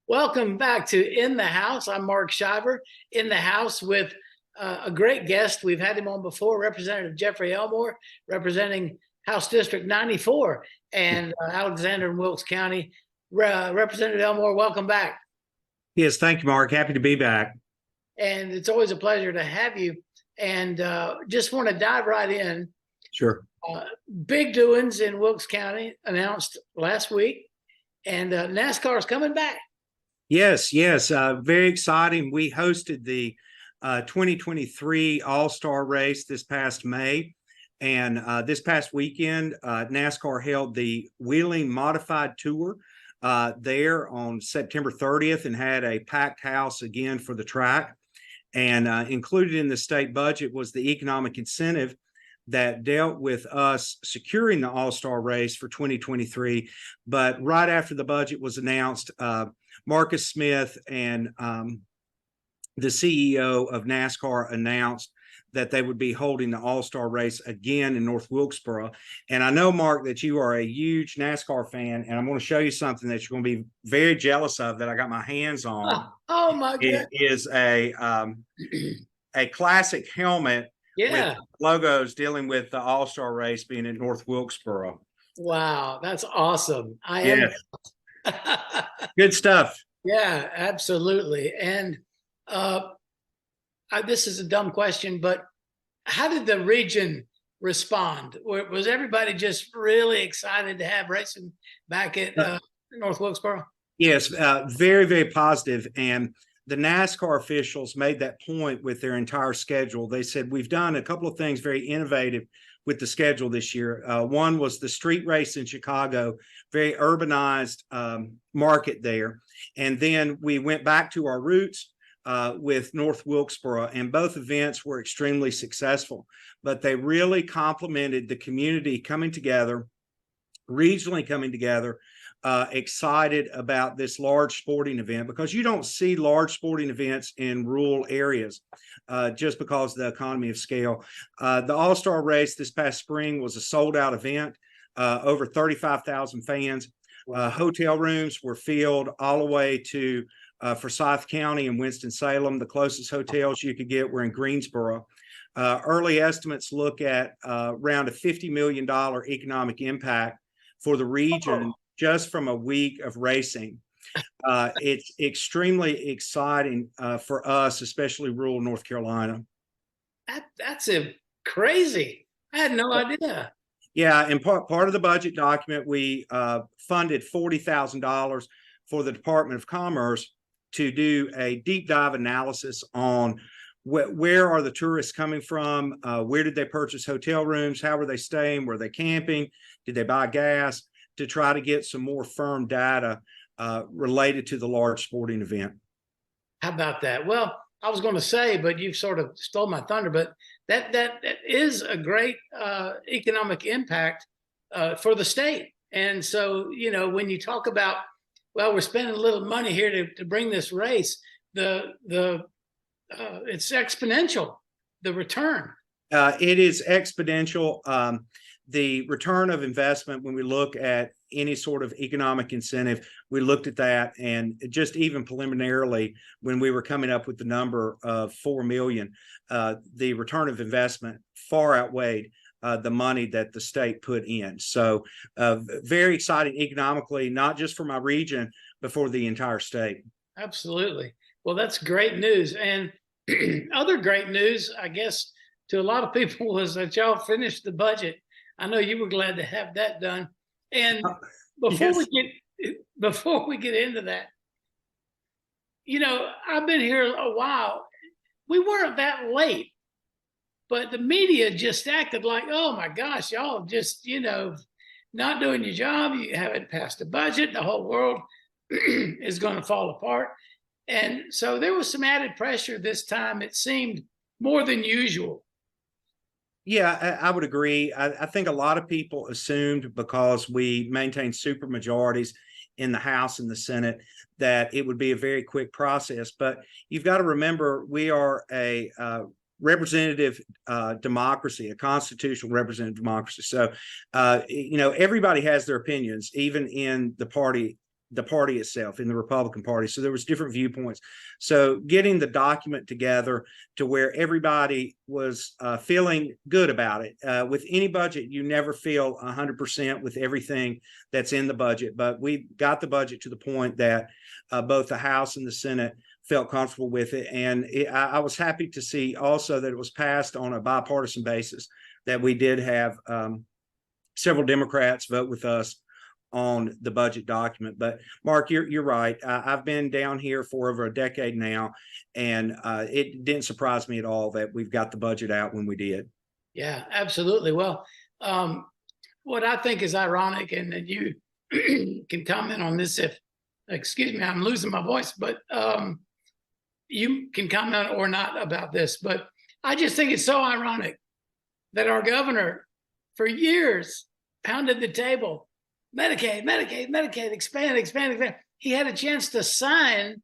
Welcome back to In the House. I'm Mark Shiver, in the house with a great guest. We've had him on before, Representative Jeffrey Elmore, representing House District 94 and Alexander and Wilkes County. Representative Elmore, welcome back. Yes, thank you, Mark. Happy to be back. And it's always a pleasure to have you. And just want to dive right in. Sure. Big doings in Wilkes County announced last week, and NASCAR is coming back. Yes, very exciting. We hosted the 2023 All-Star race this past May, and this past weekend, NASCAR held the Wheeling Modified Tour there on September 30th and had a packed house again for the track. And included in the state budget was the economic incentive that dealt with us securing the All-Star race for 2023. But right after the budget was announced, Marcus Smith and the CEO of NASCAR announced that they would be holding the All-Star race again in North Wilkesboro. And I know, Mark, that you are a huge NASCAR fan, and I'm going to show you something that you're going to be very jealous of that I got my hands on. Oh my goodness. It is a classic helmet with logos dealing with the All-Star race being in North Wilkesboro. Wow, that's awesome. Good stuff. Yeah, absolutely. And this is a dumb question, but how did the region respond? Was everybody just really excited to have racing back at North Wilkesboro? Yes, very, very positive. And the NASCAR officials made that point with their entire schedule. They said, we've done a couple of things very innovative with the schedule this year. One was the street race in Chicago, very urbanized market there. And then we went back to our roots with North Wilkesboro, and both events were extremely successful. But they really complemented the community coming together, regionally coming together, excited about this large sporting event, because you don't see large sporting events in rural areas just because of the economy of scale. The All-Star race this past spring was a sold-out event, over 35,000 fans. Hotel rooms were filled all the way to Forsyth County and Winston-Salem. The closest hotels you could get were in Greensboro. Early estimates look at around a $50 million economic impact for the region just from a week of racing. It's extremely exciting for us, especially rural North Carolina. That's crazy. I had no idea. Yeah, and part of the budget document, we funded $40,000 for the Department of Commerce to do a deep dive analysis on where are the tourists coming from, where did they purchase hotel rooms, how were they staying, were they camping, did they buy gas, to try to get some more firm data related to the large sporting event. How about that? Well, I was going to say, but you've sort of stole my thunder, but that is a great economic impact for the state. And so, you know, when you talk about, well, we're spending a little money here to bring this race, it's exponential, the return. It is exponential. The return of investment, when we look at any sort of economic incentive, we looked at that, and just even preliminarily, when we were coming up with the number of 4 million, the return of investment far outweighed the money that the state put in. So very exciting economically, not just for my region, but for the entire state. Absolutely. Well, that's great news. And other great news, I guess, to a lot of people was that y'all finished the budget. I know you were glad to have that done. And before we get into that, you know, I've been here a while. We weren't that late, but the media just acted like, oh my gosh, y'all just, you know, not doing your job. You haven't passed the budget. The whole world is going to fall apart. And so there was some added pressure this time. It seemed more than usual. Yeah, I would agree. I think a lot of people assumed, because we maintain super majorities in the House and the Senate, that it would be a very quick process. But you've got to remember, we are a representative democracy, a constitutional representative democracy. So, you know, everybody has their opinions, even in the party the party itself, in the Republican Party. So there was different viewpoints. So getting the document together to where everybody was feeling good about it. With any budget, you never feel 100% with everything that's in the budget, but we got the budget to the point that both the House and the Senate felt comfortable with it. And I was happy to see also that it was passed on a bipartisan basis, that we did have several Democrats vote with us on the budget document. But Mark, you're right. I've been down here for over a decade now, and it didn't surprise me at all that we've got the budget out when we did. Yeah, absolutely. Well, what I think is ironic, and that you can comment on this if, excuse me, I'm losing my voice, but you can comment or not about this, but I just think it's so ironic that our governor for years pounded the table, Medicaid, Medicaid, Medicaid, expand, expand, expand. He had a chance to sign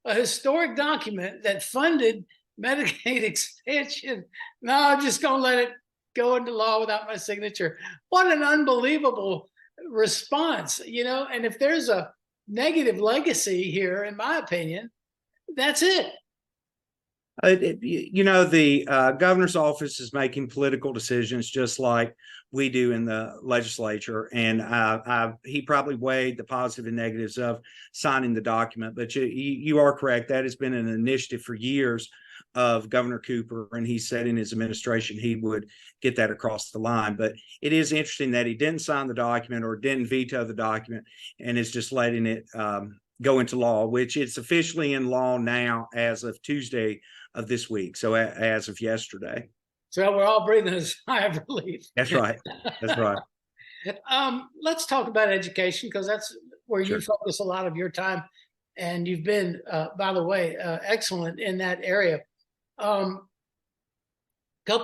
a historic document that funded Medicaid expansion. No, I'm just going to let it go into law without my signature. What an unbelievable response, you know? And if there's a negative legacy here, in my opinion, that's it. You know, the governor's office is making political decisions just like we do in the legislature. And he probably weighed the positive and negatives of signing the document. But you are correct. That has been an initiative for years of Governor Cooper. And he said in his administration he would get that across the line. But it is interesting that he didn't sign the document or didn't veto the document and is just letting it go into law, which it's officially in law now as of Tuesday of this week. So as of yesterday. So we're all breathing a sigh of relief. That's right. That's right. Let's talk about education, because that's where you focus a lot of your time. And you've been, by the way, excellent in that area. Couple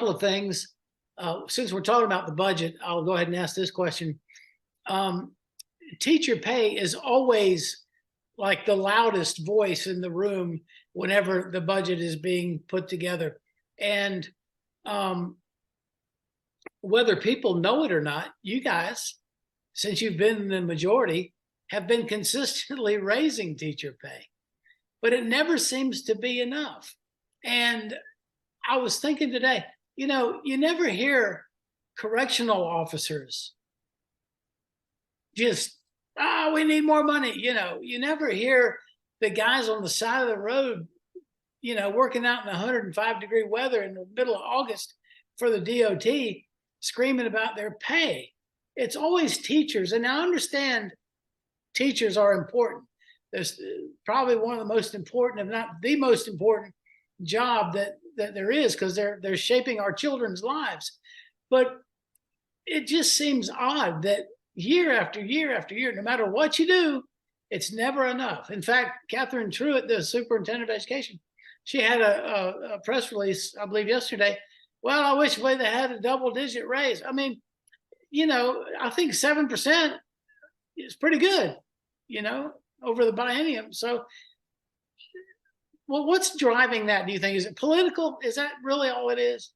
of things. Since we're talking about the budget, I'll go ahead and ask this question. Teacher pay is always like the loudest voice in the room whenever the budget is being put together. And whether people know it or not, you guys, since you've been in the majority, have been consistently raising teacher pay, but it never seems to be enough. And I was thinking today, you know, you never hear correctional officers just, we need more money. You know, you never hear the guys on the side of the road, you know, working out in 105-degree weather in the middle of August for the DOT screaming about their pay. It's always teachers. And I understand teachers are important. There's probably one of the most important, if not the most important job that there is, because they're shaping our children's lives. But it just seems odd that year after year after year, no matter what you do, it's never enough. In fact, Catherine Truitt, the superintendent of education, she had a press release, I believe yesterday. Well, I wish they had a double-digit raise. I mean, you know, I think 7% is pretty good, you know, over the biennium. So, well, what's driving that, do you think? Is it political? Is that really all it is?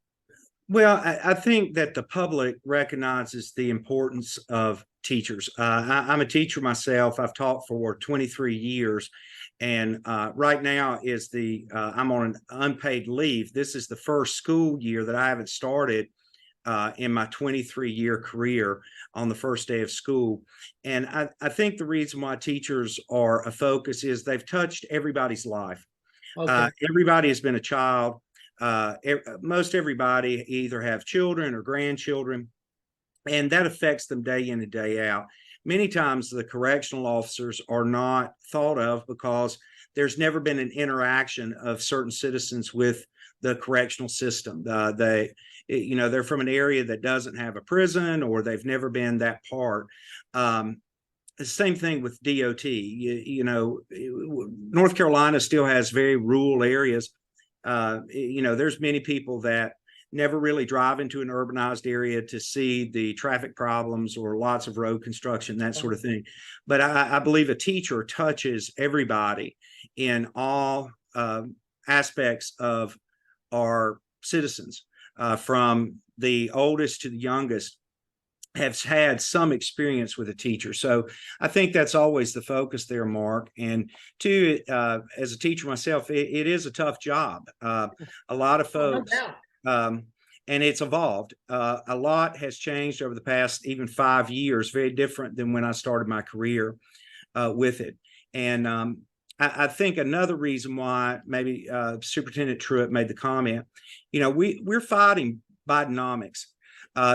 Well, I think that the public recognizes the importance of teachers. I'm a teacher myself. I've taught for 23 years. And right now is I'm on an unpaid leave. This is the first school year that I haven't started in my 23-year career on the first day of school. And I think the reason why teachers are a focus is they've touched everybody's life. Okay. Everybody has been a child. Most everybody either have children or grandchildren, and that affects them day in and day out. Many times the correctional officers are not thought of because there's never been an interaction of certain citizens with the correctional system. They're from an area that doesn't have a prison, or they've never been that part. The same thing with DOT. North Carolina still has very rural areas. There's many people that never really drive into an urbanized area to see the traffic problems or lots of road construction, that sort of thing. But I believe a teacher touches everybody in all aspects of our citizens, from the oldest to the youngest. have had some experience with a teacher. So I think that's always the focus there, Mark. And two, as a teacher myself, it is a tough job. A lot of Oh, no folks, doubt. and it's evolved. A lot has changed over the past even 5 years, very different than when I started my career with it. And I think another reason why maybe Superintendent Truitt made the comment, we're fighting Bidenomics.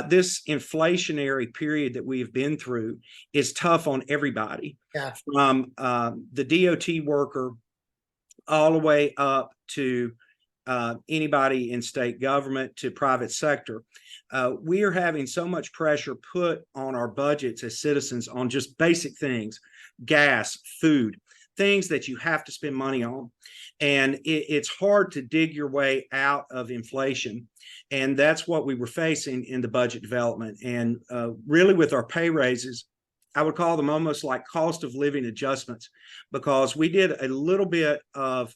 This inflationary period that we've been through is tough on everybody, Yeah. from the DOT worker all the way up to anybody in state government to private sector. We are having so much pressure put on our budgets as citizens on just basic things, gas, food, things that you have to spend money on. And it's hard to dig your way out of inflation. And that's what we were facing in the budget development. And really with our pay raises, I would call them almost like cost of living adjustments, because we did a little bit of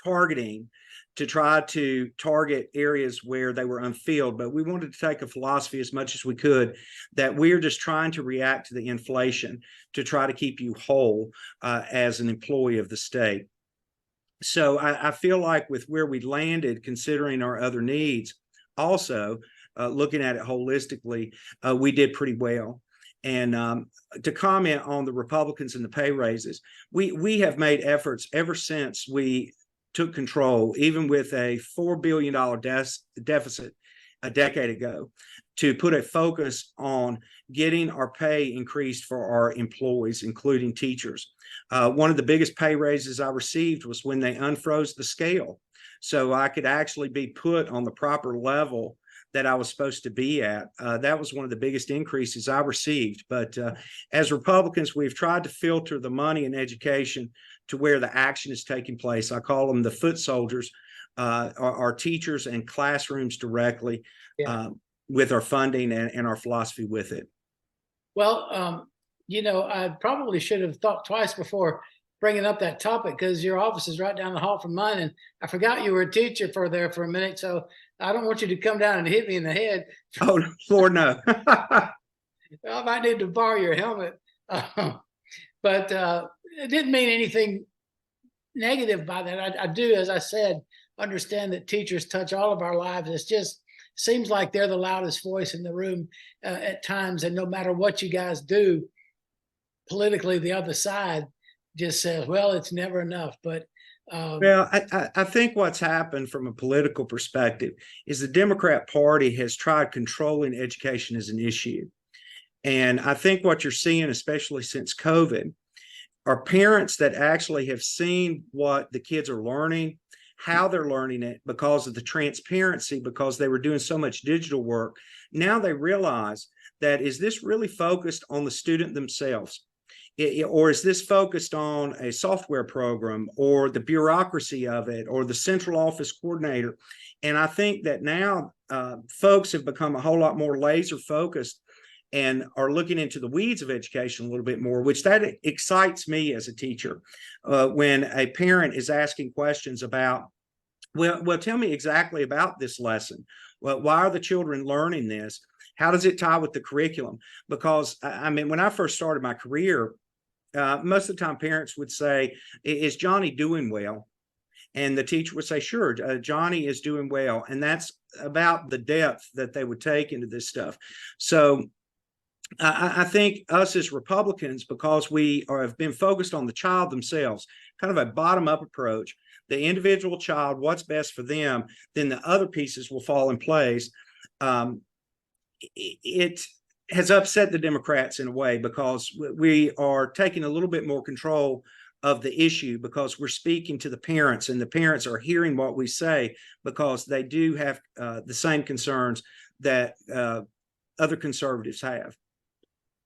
targeting to try to target areas where they were unfilled. But we wanted to take a philosophy as much as we could that we're just trying to react to the inflation to try to keep you whole as an employee of the state. So I feel like with where we landed, considering our other needs, also looking at it holistically, we did pretty well. And to comment on the Republicans and the pay raises, we have made efforts ever since we took control, even with a $4 billion deficit a decade ago, to put a focus on getting our pay increased for our employees, including teachers. One of the biggest pay raises I received was when they unfroze the scale, so I could actually be put on the proper level that I was supposed to be at. That was one of the biggest increases I received. But as Republicans, we've tried to filter the money in education to where the action is taking place. I call them the foot soldiers, our teachers and classrooms directly, with our funding and our philosophy with it. Well, I probably should have thought twice before bringing up that topic, because your office is right down the hall from mine, and I forgot you were a teacher for a minute. So I don't want you to come down and hit me in the head. Oh, Lord, no. I might need to borrow your helmet. But it didn't mean anything negative by that. I do, as I said, understand that teachers touch all of our lives. It's just seems like they're the loudest voice in the room at times. And no matter what you guys do politically, the other side just says, well, it's never enough. But well, I think what's happened from a political perspective is the Democrat Party has tried controlling education as an issue. And I think what you're seeing, especially since COVID, are parents that actually have seen what the kids are learning, how they're learning it because of the transparency, because they were doing so much digital work. Now they realize that, is this really focused on the student themselves? Or is this focused on a software program or the bureaucracy of it or the central office coordinator? And I think that now folks have become a whole lot more laser focused and are looking into the weeds of education a little bit more, which that excites me as a teacher. When a parent is asking questions about, well, tell me exactly about this lesson. Well, why are the children learning this? How does it tie with the curriculum? Because I mean, when I first started my career, most of the time parents would say, is Johnny doing well? And the teacher would say, sure, Johnny is doing well. And that's about the depth that they would take into this stuff. So I think us as Republicans, because we have been focused on the child themselves, kind of a bottom-up approach, the individual child, what's best for them, then the other pieces will fall in place. It has upset the Democrats in a way, because we are taking a little bit more control of the issue, because we're speaking to the parents, and the parents are hearing what we say, because they do have the same concerns that other conservatives have.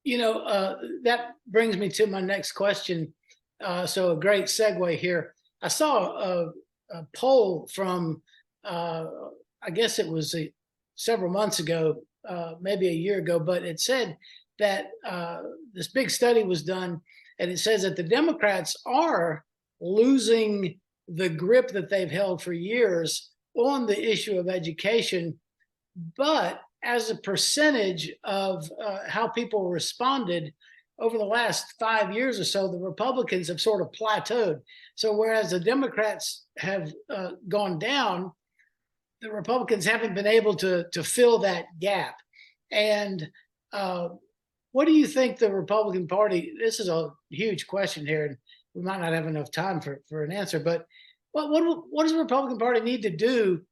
That brings me to my next question. So a great segue here. I saw a poll from, I guess it was several months ago, maybe a year ago, but it said that this big study was done, and it says that the Democrats are losing the grip that they've held for years on the issue of education. But as a percentage of how people responded over the last 5 years or so, the Republicans have sort of plateaued. So whereas the Democrats have gone down, the Republicans haven't been able to fill that gap. And what do you think the Republican Party? This is a huge question here, and we might not have enough time for an answer. But what does the Republican Party need to do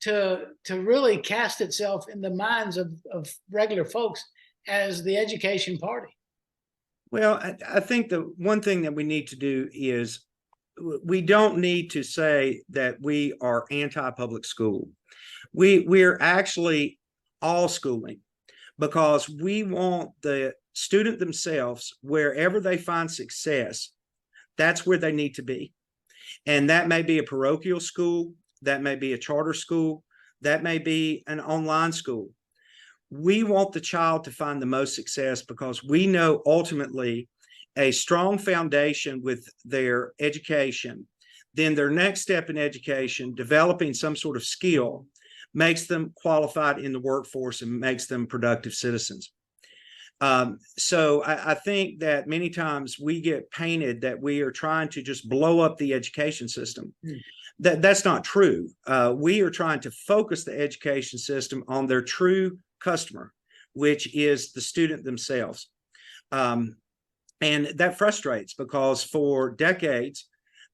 to really cast itself in the minds of regular folks as the education party? Well, I think the one thing that we need to do is we don't need to say that we are anti-public school. We're actually all schooling, because we want the student themselves, wherever they find success, that's where they need to be. And that may be a parochial school, that may be a charter school, that may be an online school. We want the child to find the most success, because we know ultimately a strong foundation with their education, then their next step in education, developing some sort of skill, makes them qualified in the workforce and makes them productive citizens. So I think that many times we get painted that we are trying to just blow up the education system. That's not true. We are trying to focus the education system on their true customer, which is the student themselves. And that frustrates, because for decades,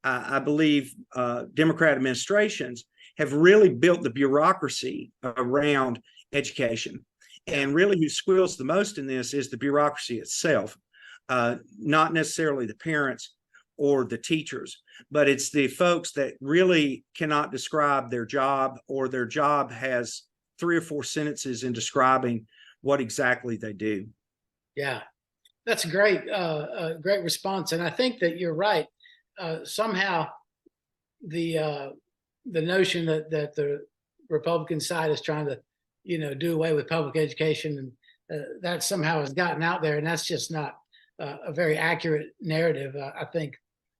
I believe Democrat administrations have really built the bureaucracy around education. And really who squeals the most in this is the bureaucracy itself, not necessarily the parents or the teachers, but it's the folks that really cannot describe their job, or their job has 3 or 4 sentences in describing what exactly they do. Yeah, that's a great, great response. And I think that you're right. Somehow the notion that the Republican side is trying to, do away with public education, and that somehow has gotten out there, and that's just not a very accurate narrative. I think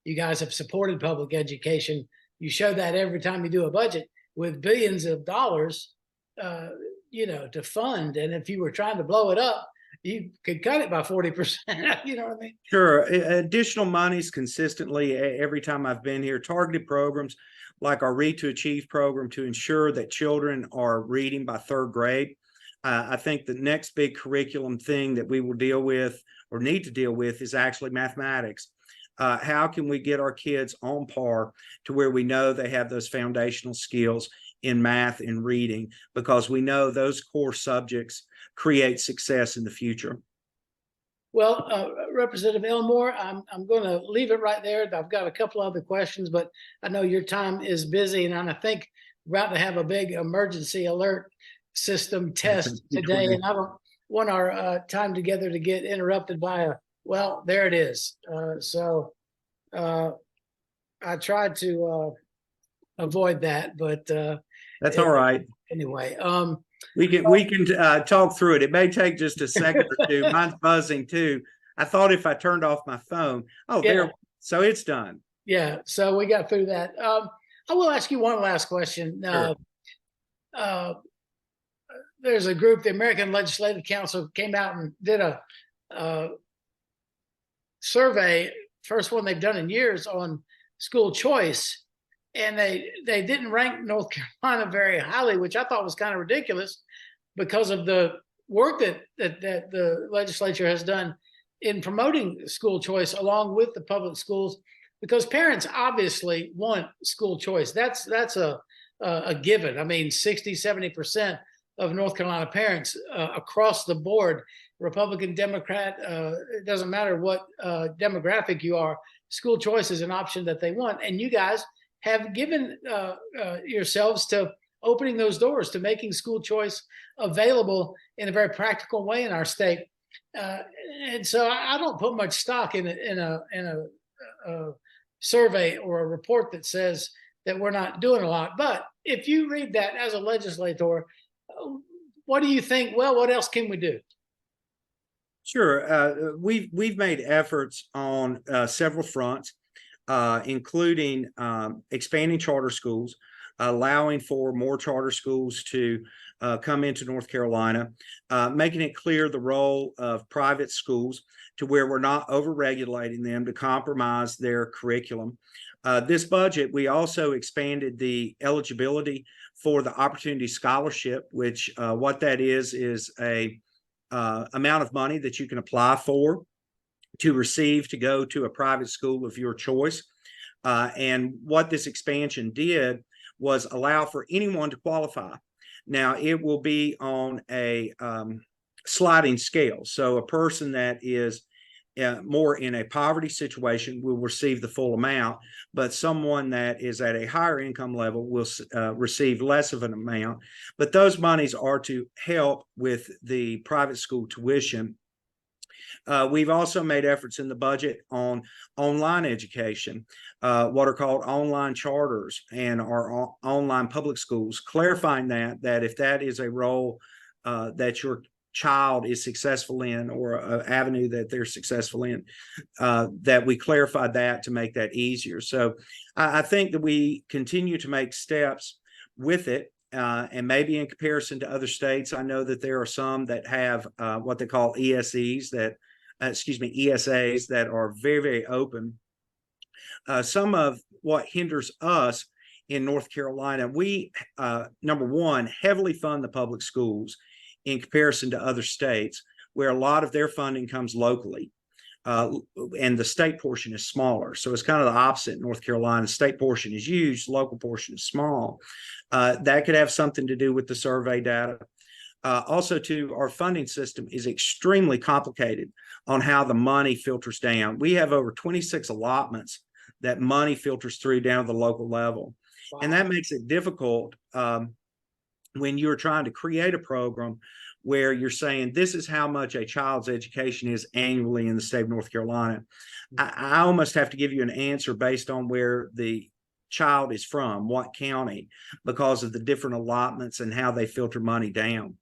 you guys have supported public education. You show that every time you do a budget with billions of dollars, to fund. And if you were trying to blow it up, you could cut it by 40%. You know what I mean? Sure. Additional monies consistently every time I've been here, targeted programs like our Read to Achieve program to ensure that children are reading by 3rd grade. I think the next big curriculum thing that we will deal with or need to deal with is actually mathematics. How can we get our kids on par to where we know they have those foundational skills in math and reading, because we know those core subjects create success in the future. Well, Representative Elmore, I'm going to leave it right there. I've got a couple other questions, but I know your time is busy, and I think we're about to have a big emergency alert system test today, and I don't want our time together to get interrupted by well, there it is. So I tried to avoid that, but that's all right. Anyway, we can talk through it. It may take just a second or two. Mine's buzzing too. I thought if I turned off my phone, there. So it's done. Yeah. So we got through that. I will ask you one last question. Sure. There's a group, the American Legislative Council, came out and did a survey, first one they've done in years, on school choice. And they didn't rank North Carolina very highly, which I thought was kind of ridiculous, because of the work that the legislature has done in promoting school choice along with the public schools, because parents obviously want school choice. That's a given. I mean, 60-70% of North Carolina parents across the board, Republican, Democrat, it doesn't matter what demographic you are, school choice is an option that they want. And you guys have given yourselves to opening those doors, to making school choice available in a very practical way in our state. And so I don't put much stock in a survey or a report that says that we're not doing a lot. But if you read that as a legislator, what do you think? Well, what else can we do? Sure. We've made efforts on several fronts, including expanding charter schools, allowing for more charter schools to come into North Carolina, making it clear the role of private schools to where we're not over-regulating them to compromise their curriculum. This budget, we also expanded the eligibility for the Opportunity Scholarship, which what that is a amount of money that you can apply for to receive to go to a private school of your choice. And what this expansion did was allow for anyone to qualify. Now, it will be on a sliding scale. So a person that is more in a poverty situation will receive the full amount, but someone that is at a higher income level will receive less of an amount. But those monies are to help with the private school tuition. We've also made efforts in the budget on online education, what are called online charters and our online public schools, clarifying that if that is a role that your child is successful in, or an avenue that they're successful in, that we clarified that to make that easier. So I think that we continue to make steps with it. And maybe in comparison to other states, I know that there are some that have what they call ESAs that are very, very open. Some of what hinders us in North Carolina, we, number one, heavily fund the public schools in comparison to other states where a lot of their funding comes locally. And the state portion is smaller. So it's kind of the opposite in North Carolina. The state portion is huge, the local portion is small. That could have something to do with the survey data. Also, too, our funding system is extremely complicated on how the money filters down. We have over 26 allotments that money filters through down to the local level. Wow. And that makes it difficult when you're trying to create a program where you're saying this is how much a child's education is annually in the state of North Carolina. I almost have to give you an answer based on where the child is from, what county, because of the different allotments and how they filter money down.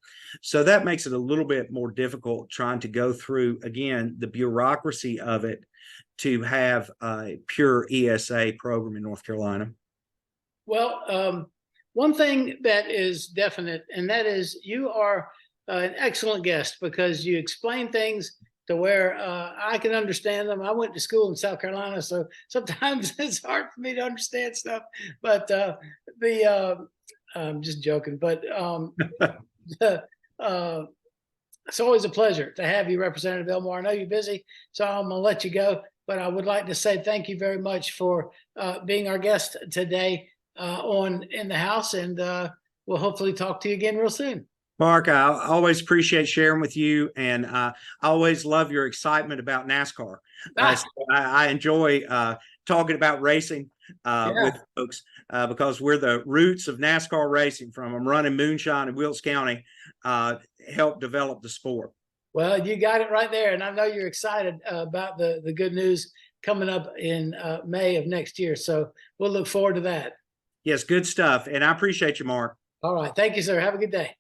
So that makes it a little bit more difficult trying to go through, again, the bureaucracy of it to have a pure ESA program in North Carolina. Well, one thing that is definite, and that is you are an excellent guest because you explain things to where I can understand them. I went to school in South Carolina, so sometimes it's hard for me to understand stuff. But I'm just joking. But it's always a pleasure to have you, Representative Elmore. I know you're busy, so I'm going to let you go. But I would like to say thank you very much for being our guest today in the House, and we'll hopefully talk to you again real soon. Mark, I always appreciate sharing with you, and I always love your excitement about NASCAR. I enjoy talking about racing with folks because we're the roots of NASCAR racing. From them running moonshine in Wilkes County, helped develop the sport. Well, you got it right there, and I know you're excited about the good news coming up in May of next year. So we'll look forward to that. Yes, good stuff, and I appreciate you, Mark. All right, thank you, sir. Have a good day.